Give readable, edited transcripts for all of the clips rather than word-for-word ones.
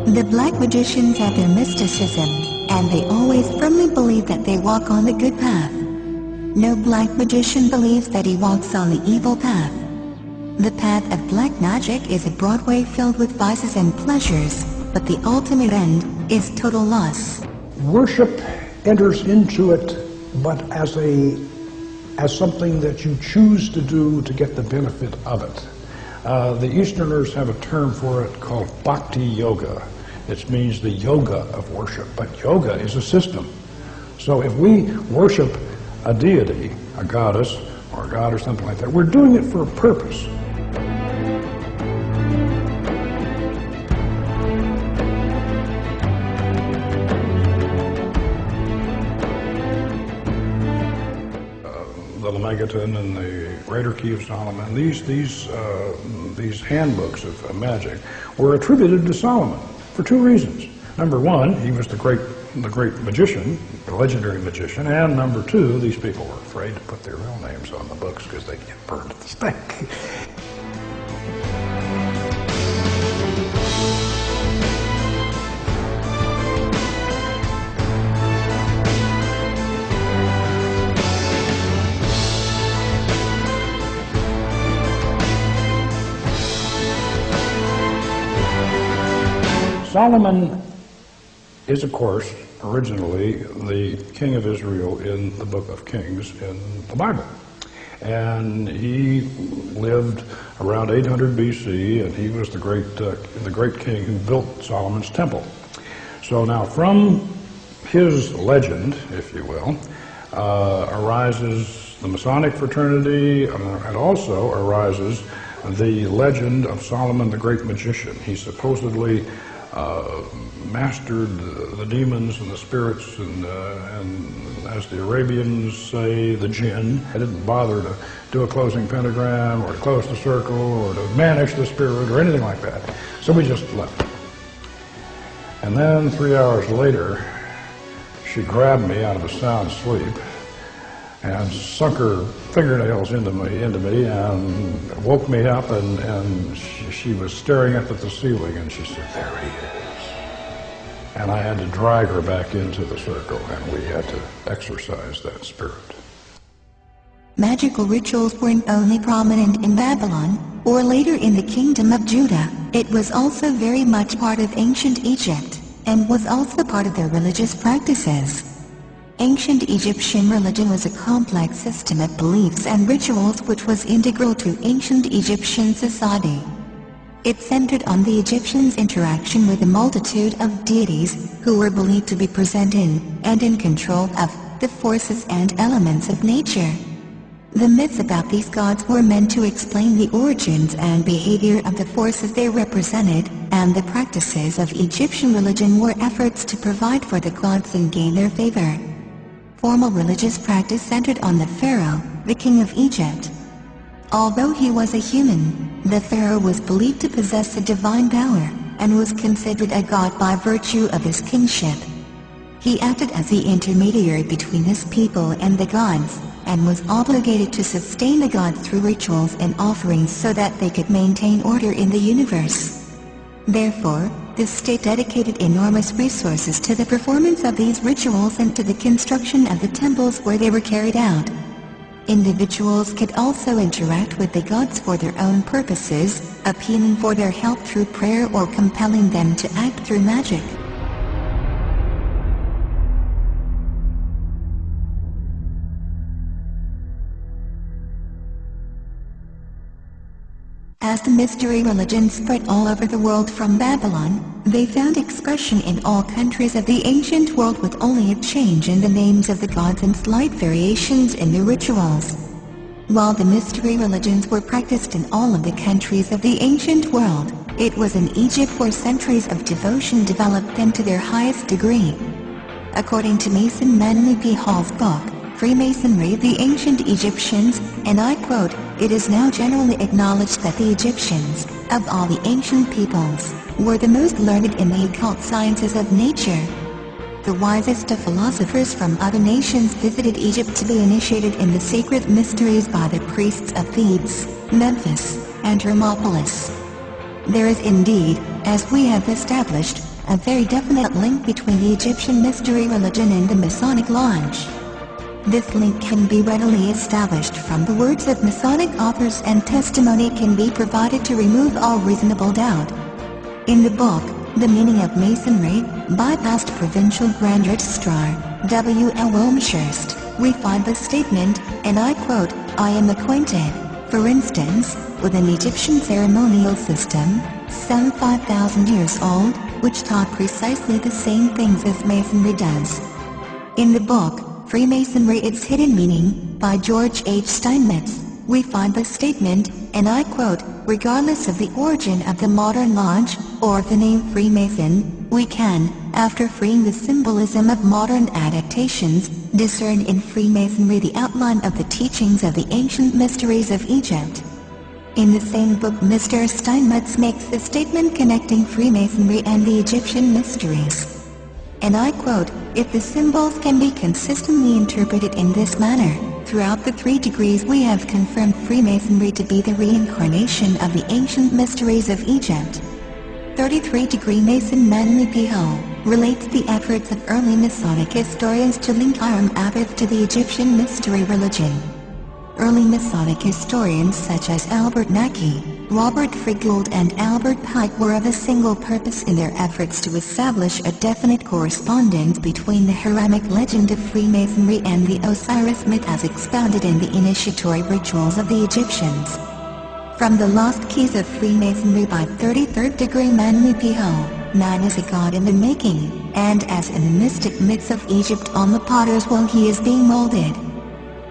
The black magicians have their mysticism, and they always firmly believe that they walk on the good path. No black magician believes that he walks on the evil path. The path of black magic is a broad way filled with vices and pleasures, but the ultimate end is total loss. Worship enters into it, but as something that you choose to do to get the benefit of it. The Easterners have a term for it called bhakti yoga. It means the yoga of worship, but yoga is a system. So if we worship a deity, a goddess, or a god or something like that, we're doing it for a purpose. The Mabedi'nden and the Greater Key of Solomon, these handbooks of magic were attributed to Solomon for two reasons. Number one, he was the great magician, the legendary magician, and number two, these people were afraid to put their real names on the books because they'd get burned at the stake. Solomon is, of course, originally the king of Israel in the book of Kings in the Bible. And he lived around 800 BC, and he was the great king who built Solomon's temple. So now from his legend, if you will, arises the Masonic fraternity, and also arises the legend of Solomon the great magician. He supposedly mastered the demons and the spirits, and as the Arabians say, the jinn. I didn't bother to do a closing pentagram or to close the circle or to banish the spirit or anything like that. So we just left. And then 3 hours later, she grabbed me out of a sound sleep and sunk her fingernails into me and woke me up, and she was staring up at the ceiling, and she said, "There he is." And I had to drag her back into the circle, and we had to exorcise that spirit. Magical rituals weren't only prominent in Babylon, or later in the Kingdom of Judah. It was also very much part of ancient Egypt, and was also part of their religious practices. Ancient Egyptian religion was a complex system of beliefs and rituals which was integral to ancient Egyptian society. It centered on the Egyptians' interaction with a multitude of deities who were believed to be present in and in control of the forces and elements of nature. The myths about these gods were meant to explain the origins and behavior of the forces they represented, and the practices of Egyptian religion were efforts to provide for the gods and gain their favor. Formal religious practice centered on the pharaoh, the king of Egypt. Although he was a human, the pharaoh was believed to possess a divine power, and was considered a god by virtue of his kingship. He acted as the intermediary between his people and the gods, and was obligated to sustain the gods through rituals and offerings so that they could maintain order in the universe. Therefore, the state dedicated enormous resources to the performance of these rituals and to the construction of the temples where they were carried out. Individuals could also interact with the gods for their own purposes, appealing for their help through prayer or compelling them to act through magic. As the mystery religion spread all over the world from Babylon, they found expression in all countries of the ancient world with only a change in the names of the gods and slight variations in the rituals. While the mystery religions were practiced in all of the countries of the ancient world, it was in Egypt where centuries of devotion developed them to their highest degree. According to Mason Manly P. Hall's book, Freemasonry of the Ancient Egyptians, and I quote, "It is now generally acknowledged that the Egyptians, of all the ancient peoples, were the most learned in the occult sciences of nature. The wisest of philosophers from other nations visited Egypt to be initiated in the sacred mysteries by the priests of Thebes, Memphis, and Hermopolis. There is indeed, as we have established, a very definite link between the Egyptian mystery religion and the Masonic Lodge. This link can be readily established from the words of Masonic authors, and testimony can be provided to remove all reasonable doubt. In the book, The Meaning of Masonry, by past Provincial Grand Registrar, W.L. Wilmshurst, we find the statement, and I quote, "I am acquainted, for instance, with an Egyptian ceremonial system, some 5,000 years old, which taught precisely the same things as Masonry does." In the book, Freemasonry: Its Hidden Meaning, by George H. Steinmetz, we find the statement, and I quote, "Regardless of the origin of the modern lodge, or the name Freemason, we can, after freeing the symbolism of modern adaptations, discern in Freemasonry the outline of the teachings of the ancient mysteries of Egypt." In the same book, Mr. Steinmetz makes the statement connecting Freemasonry and the Egyptian mysteries. And I quote, "If the symbols can be consistently interpreted in this manner, throughout the 3 degrees we have confirmed Freemasonry to be the reincarnation of the ancient mysteries of Egypt." 33-degree Mason Manly P. Ho relates the efforts of early Masonic historians to link Hiram Abiff to the Egyptian mystery religion. Early Masonic historians such as Albert Mackey, Robert Frigold and Albert Pike were of a single purpose in their efforts to establish a definite correspondence between the Hiramic legend of Freemasonry and the Osiris myth as expounded in the initiatory rituals of the Egyptians. From the Lost Keys of Freemasonry by 33rd degree Manly P. Ho, man is a god in the making, and as in the mystic myths of Egypt on the potter's wheel he is being molded.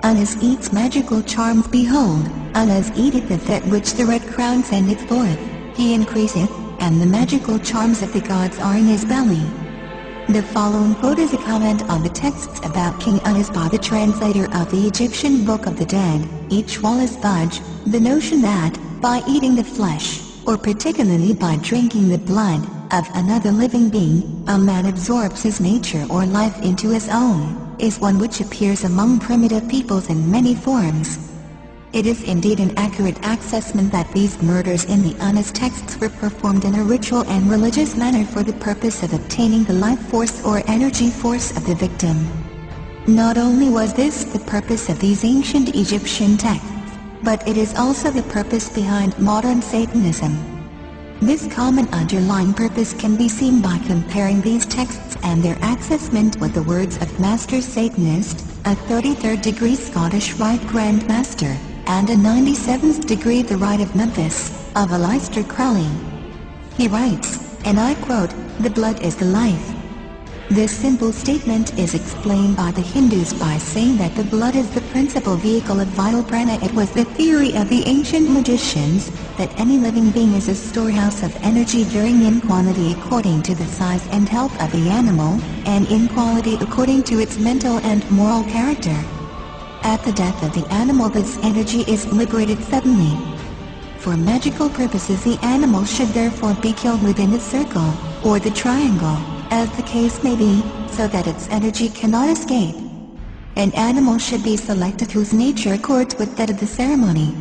Unas eats magical charms, behold, Unas eateth of that which the red crown sendeth forth, he increaseth, and the magical charms of the gods are in his belly. The following quote is a comment on the texts about King Unas by the translator of the Egyptian Book of the Dead, each Wallace Budge, the notion that, by eating the flesh, or particularly by drinking the blood, of another living being, a man absorbs his nature or life into his own, is one which appears among primitive peoples in many forms. It is indeed an accurate assessment that these murders in the Unas texts were performed in a ritual and religious manner for the purpose of obtaining the life force or energy force of the victim. Not only was this the purpose of these ancient Egyptian texts, but it is also the purpose behind modern Satanism. This common underlying purpose can be seen by comparing these texts and their assessment with the words of Master Satanist, a 33rd degree Scottish Rite Grand Master, and a 97th degree the Rite of Memphis, of Aleister Crowley. He writes, and I quote, "The blood is the life." This simple statement is explained by the Hindus by saying that the blood is the principal vehicle of vital prana. It was the theory of the ancient magicians, that any living being is a storehouse of energy varying in quantity according to the size and health of the animal, and in quality according to its mental and moral character. At the death of the animal this energy is liberated suddenly. For magical purposes the animal should therefore be killed within the circle, or the triangle, as the case may be, so that its energy cannot escape. An animal should be selected whose nature accords with that of the ceremony.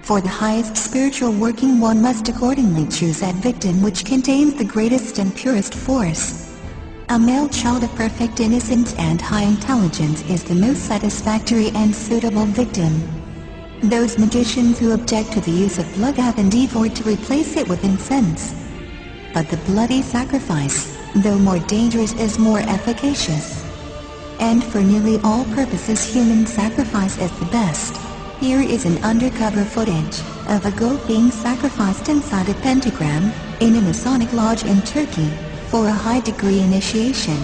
For the highest spiritual working one must accordingly choose that victim which contains the greatest and purest force. A male child of perfect innocence and high intelligence is the most satisfactory and suitable victim. Those magicians who object to the use of blood have endeavored to replace it with incense. But the bloody sacrifice, though more dangerous, is more efficacious. And for nearly all purposes human sacrifice is the best. Here is an undercover footage of a goat being sacrificed inside a pentagram, in a Masonic lodge in Turkey, for a high degree initiation.